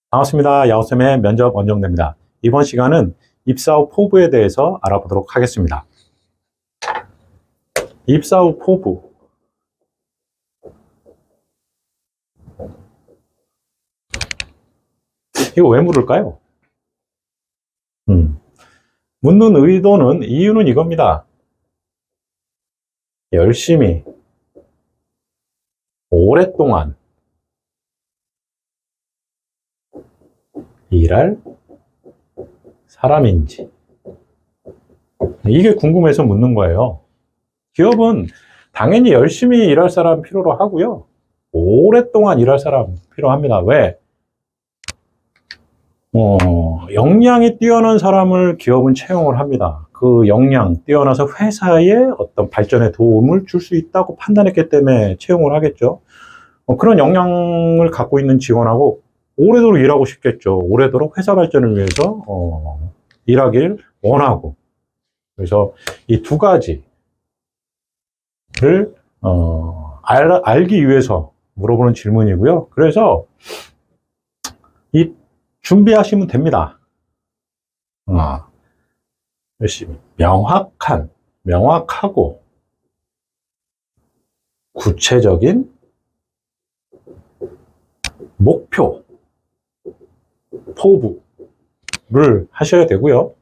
반갑습니다. 야호쌤의 면접 원정대입니다. 이번 시간은 입사 후 포부에 대해서 알아보도록 하겠습니다. 입사 후 포부. 이거 왜 물을까요? 묻는 의도는, 이유는 이겁니다. 열심히, 오랫동안 일할 사람인지. 이게 궁금해서 묻는 거예요. 기업은 당연히 열심히 일할 사람 필요로 하고요. 오랫동안 일할 사람 필요합니다. 왜? 역량이 뛰어난 사람을 기업은 채용을 합니다. 그 역량, 뛰어나서 회사에 어떤 발전에 도움을 줄 수 있다고 판단했기 때문에 채용을 하겠죠. 그런 역량을 갖고 있는 직원하고 오래도록 일하고 싶겠죠. 오래도록 회사 발전을 위해서 일하길 원하고. 그래서 이 두 가지를 알기 위해서 물어보는 질문이고요. 그래서 이 준비하시면 됩니다. 열심히 명확하고 구체적인 목표, 포부를 하셔야 되고요.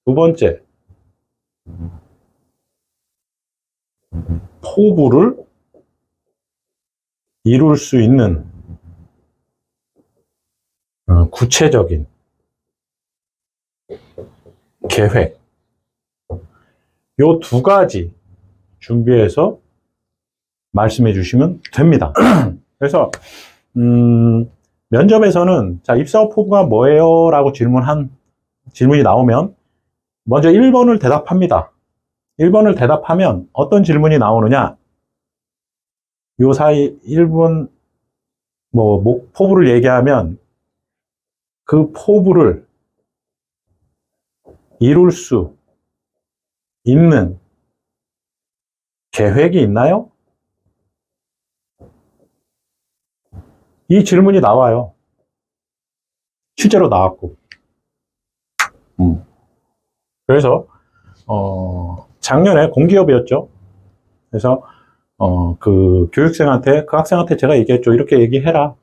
두 번째, 포부를 이룰 수 있는 구체적인 계획. 요 두 가지 준비해서 말씀해 주시면 됩니다. 그래서 면접에서는 자, 입사 후 포부가 뭐예요? 라고 질문이 나오면 먼저 1번을 대답합니다. 1번을 대답하면 어떤 질문이 나오느냐? 요 사이 1번 포부를 얘기하면 그 포부를 이룰 수 있는 계획이 있나요? 이 질문이 나와요. 실제로 나왔고. 그래서 작년에 공기업이었죠. 그래서 그 교육생한테, 그 학생한테 제가 얘기했죠. 이렇게 얘기해라.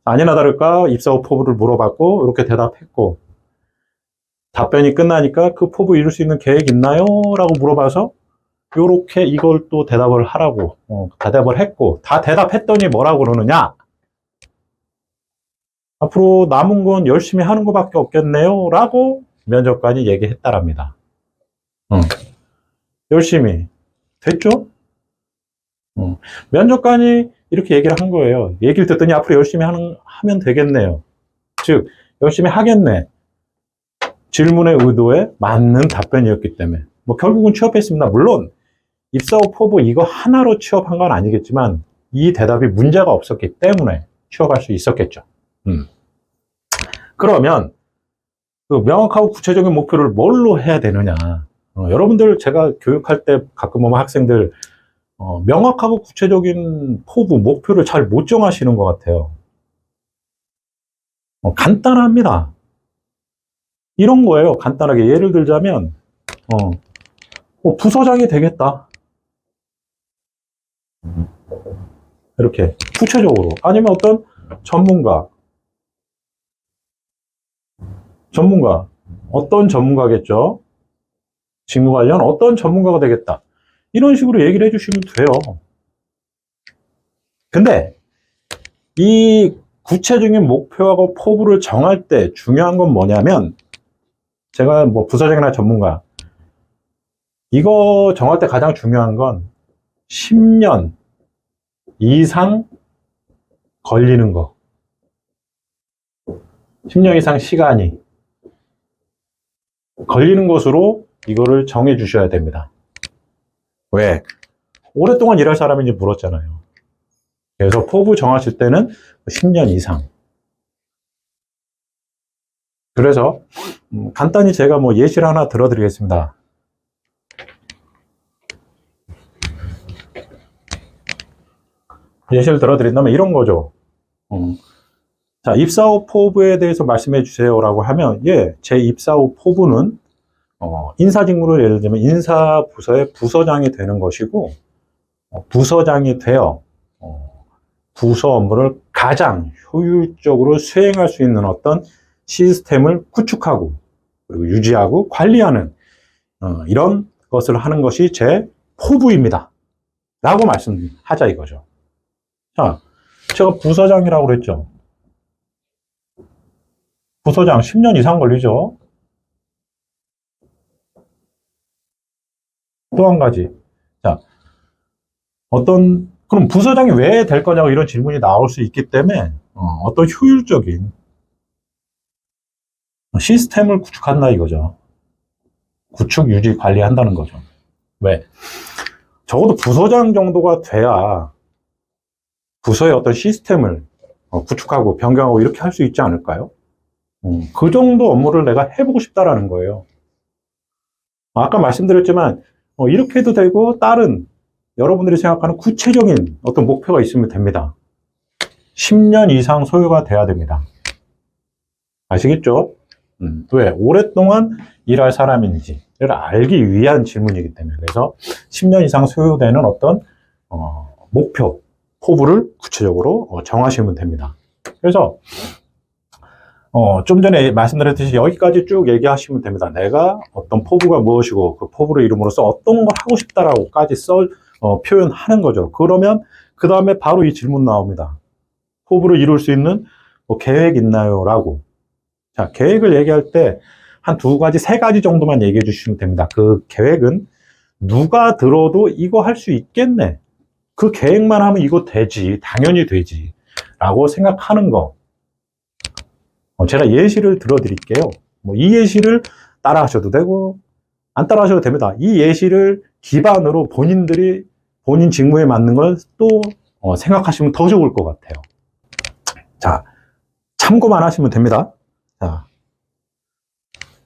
아니나 다를까 입사 후 포부를 물어봤고 이렇게 대답했고, 답변이 끝나니까 그 포부 이룰 수 있는 계획 있나요? 라고 물어봐서 요렇게 이걸 또 대답을 하라고 대답을 했고, 다 대답했더니 뭐라고 그러느냐? 앞으로 남은 건 열심히 하는 것밖에 없겠네요? 라고 면접관이 얘기했다랍니다. 열심히 됐죠? 면접관이 이렇게 얘기를 한 거예요. 얘기를 듣더니 앞으로 열심히 하면 되겠네요. 즉 열심히 하겠네. 질문의 의도에 맞는 답변이었기 때문에 결국은 취업했습니다. 물론 입사 후 포부 이거 하나로 취업한 건 아니겠지만 이 대답이 문제가 없었기 때문에 취업할 수 있었겠죠. 그러면 그 명확하고 구체적인 목표를 뭘로 해야 되느냐? 여러분들 제가 교육할 때 가끔 보면 학생들 명확하고 구체적인 포부, 목표를 잘 못 정하시는 것 같아요. 간단합니다. 이런 거예요. 간단하게 예를 들자면 부서장이 되겠다. 이렇게 구체적으로. 아니면 어떤 전문가. 어떤 전문가겠죠? 직무 관련 어떤 전문가가 되겠다. 이런 식으로 얘기를 해주시면 돼요. 근데 이 구체적인 목표하고 포부를 정할 때 중요한 건 뭐냐면, 제가 부서장이나 전문가 이거 정할 때 가장 중요한 건 10년 이상 걸리는 거. 10년 이상 시간이 걸리는 것으로 이거를 정해 주셔야 됩니다. 왜? 오랫동안 일할 사람인지 물었잖아요. 그래서 포부 정하실 때는 10년 이상. 그래서 간단히 제가 예시를 하나 들어드리겠습니다. 예시를 들어드린다면 이런 거죠. 자, 입사 후 포부에 대해서 말씀해 주세요라고 하면, 예, 제 입사 후 포부는, 인사 직무를 예를 들면 인사부서의 부서장이 되는 것이고, 부서장이 되어, 부서 업무를 가장 효율적으로 수행할 수 있는 어떤 시스템을 구축하고, 그리고 유지하고 관리하는, 이런 것을 하는 것이 제 포부입니다. 라고 말씀하자 이거죠. 자, 제가 부서장이라고 그랬죠. 부서장 10년 이상 걸리죠. 또 한 가지. 자, 그럼 부서장이 왜 될 거냐고 이런 질문이 나올 수 있기 때문에, 어떤 효율적인 시스템을 구축한다 이거죠. 구축, 유지, 관리한다는 거죠. 왜? 적어도 부서장 정도가 돼야 부서의 어떤 시스템을 구축하고 변경하고 이렇게 할 수 있지 않을까요? 그 정도 업무를 내가 해보고 싶다라는 거예요. 아까 말씀드렸지만 이렇게 해도 되고 다른 여러분들이 생각하는 구체적인 어떤 목표가 있으면 됩니다. 10년 이상 소요가 돼야 됩니다. 아시겠죠? 왜? 오랫동안 일할 사람인지를 알기 위한 질문이기 때문에. 그래서 10년 이상 소요되는 어떤 목표, 포부를 구체적으로 정하시면 됩니다. 그래서 좀 전에 말씀드렸듯이 여기까지 쭉 얘기하시면 됩니다. 내가 어떤 포부가 무엇이고 그 포부를 이름으로써 어떤 걸 하고 싶다라고까지 표현하는 거죠. 그러면 그 다음에 바로 이 질문 나옵니다. 포부를 이룰 수 있는 계획 있나요? 라고. 자, 계획을 얘기할 때 한 두 가지, 세 가지 정도만 얘기해 주시면 됩니다. 그 계획은 누가 들어도 이거 할 수 있겠네. 그 계획만 하면 이거 되지. 당연히 되지. 라고 생각하는 거. 제가 예시를 들어드릴게요. 이 예시를 따라 하셔도 되고, 안 따라 하셔도 됩니다. 이 예시를 기반으로 본인들이 본인 직무에 맞는 걸 또 생각하시면 더 좋을 것 같아요. 자, 참고만 하시면 됩니다. 자,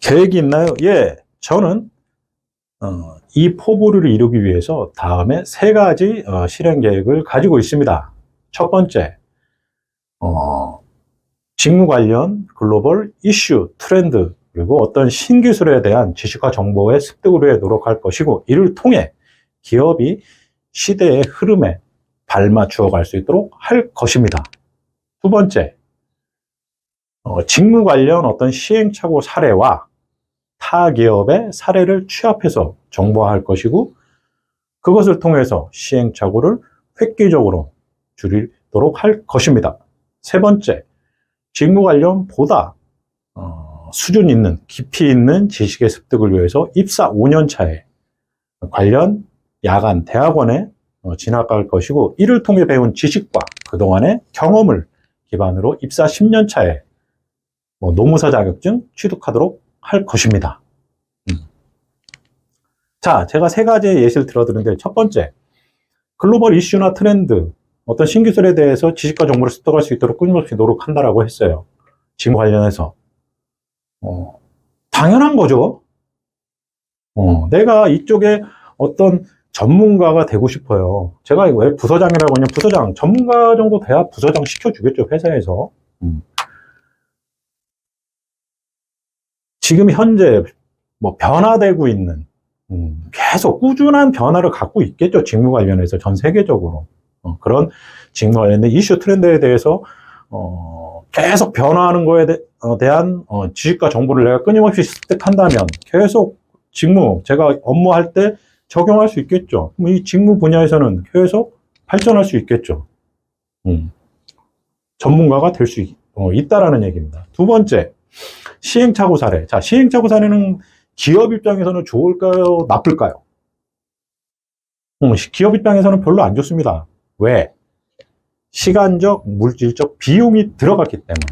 계획이 있나요? 예, 저는 이 포부를 이루기 위해서 다음에 세 가지 실행 계획을 가지고 있습니다. 첫 번째, 직무 관련 글로벌 이슈, 트렌드, 그리고 어떤 신기술에 대한 지식과 정보의 습득을 위해 노력할 것이고, 이를 통해 기업이 시대의 흐름에 발맞추어 갈 수 있도록 할 것입니다. 두 번째, 직무 관련 어떤 시행착오 사례와 타 기업의 사례를 취합해서 정보화할 것이고, 그것을 통해서 시행착오를 획기적으로 줄이도록 할 것입니다. 세 번째, 직무 관련 보다 수준 있는, 깊이 있는 지식의 습득을 위해서 입사 5년 차에 관련 야간 대학원에 진학할 것이고, 이를 통해 배운 지식과 그동안의 경험을 기반으로 입사 10년 차에 노무사 자격증 취득하도록 할 것입니다. 자, 제가 세 가지의 예시를 들어드렸는데, 첫 번째, 글로벌 이슈나 트렌드, 어떤 신기술에 대해서 지식과 정보를 습득할 수 있도록 끊임없이 노력한다라고 했어요. 지금 관련해서. 당연한 거죠. 내가 이쪽에 어떤 전문가가 되고 싶어요. 제가 왜 부서장이라고 하냐면, 부서장, 전문가 정도 돼야 부서장 시켜주겠죠, 회사에서. 지금 현재 변화되고 있는, 계속 꾸준한 변화를 갖고 있겠죠, 직무 관련해서 전 세계적으로. 그런 직무 관련된 이슈 트렌드에 대해서 계속 변화하는 거에 대한 지식과 정보를 내가 끊임없이 습득한다면 계속 직무, 제가 업무할 때 적용할 수 있겠죠. 이 직무 분야에서는 계속 발전할 수 있겠죠. 전문가가 될 수 있다라는 얘기입니다. 두 번째, 시행착오 사례. 자, 시행착오 사례는 기업 입장에서는 좋을까요? 나쁠까요? 기업 입장에서는 별로 안 좋습니다. 왜? 시간적, 물질적 비용이 들어갔기 때문에.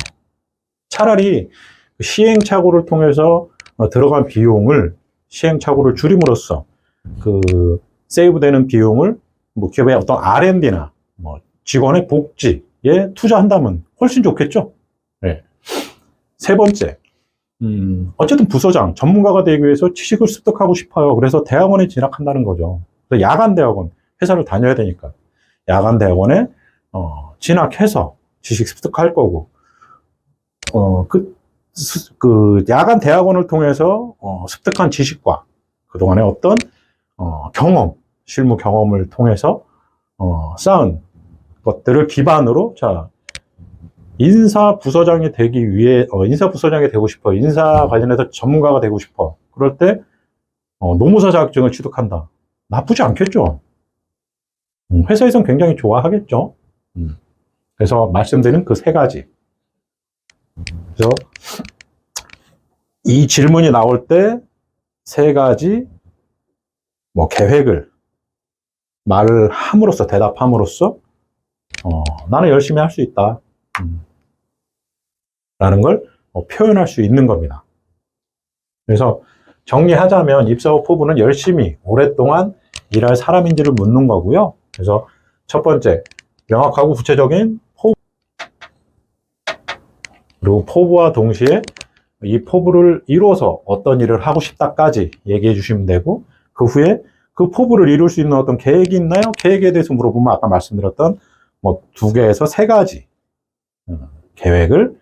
차라리 시행착오를 통해서 들어간 비용을, 시행착오를 줄임으로써 그 세이브되는 비용을 기업의 어떤 R&D나 직원의 복지에 투자한다면 훨씬 좋겠죠. 네. 세 번째, 어쨌든 부서장, 전문가가 되기 위해서 지식을 습득하고 싶어요. 그래서 대학원에 진학한다는 거죠. 그래서 야간 대학원, 회사를 다녀야 되니까 야간 대학원에 진학해서 지식 습득할 거고, 그 야간 대학원을 통해서 습득한 지식과 그동안의 어떤 경험, 실무 경험을 통해서 쌓은 것들을 기반으로 자 인사 부서장이 되기 위해 인사 부서장이 되고 싶어, 인사 관련해서 전문가가 되고 싶어. 그럴 때 노무사 자격증을 취득한다. 나쁘지 않겠죠. 회사에선 굉장히 좋아하겠죠. 그래서 말씀드린 그 세 가지. 그래서 이 질문이 나올 때 세 가지 계획을 말을 함으로써, 대답함으로써 나는 열심히 할 수 있다 라는 걸 표현할 수 있는 겁니다. 그래서 정리하자면 입사 후 포부는 열심히 오랫동안 일할 사람인지를 묻는 거고요. 그래서 첫 번째, 명확하고 구체적인 포부, 그리고 포부와 동시에 이 포부를 이루어서 어떤 일을 하고 싶다까지 얘기해 주시면 되고, 그 후에 그 포부를 이룰 수 있는 어떤 계획이 있나요? 계획에 대해서 물어보면 아까 말씀드렸던 2개에서 3가지 계획을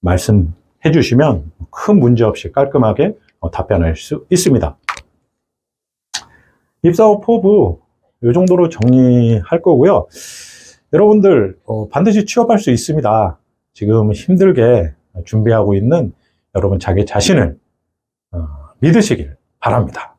말씀해 주시면 큰 문제 없이 깔끔하게 답변할 수 있습니다. 입사 후 포부 이 정도로 정리할 거고요. 여러분들 반드시 취업할 수 있습니다. 지금 힘들게 준비하고 있는 여러분 자기 자신을 믿으시길 바랍니다.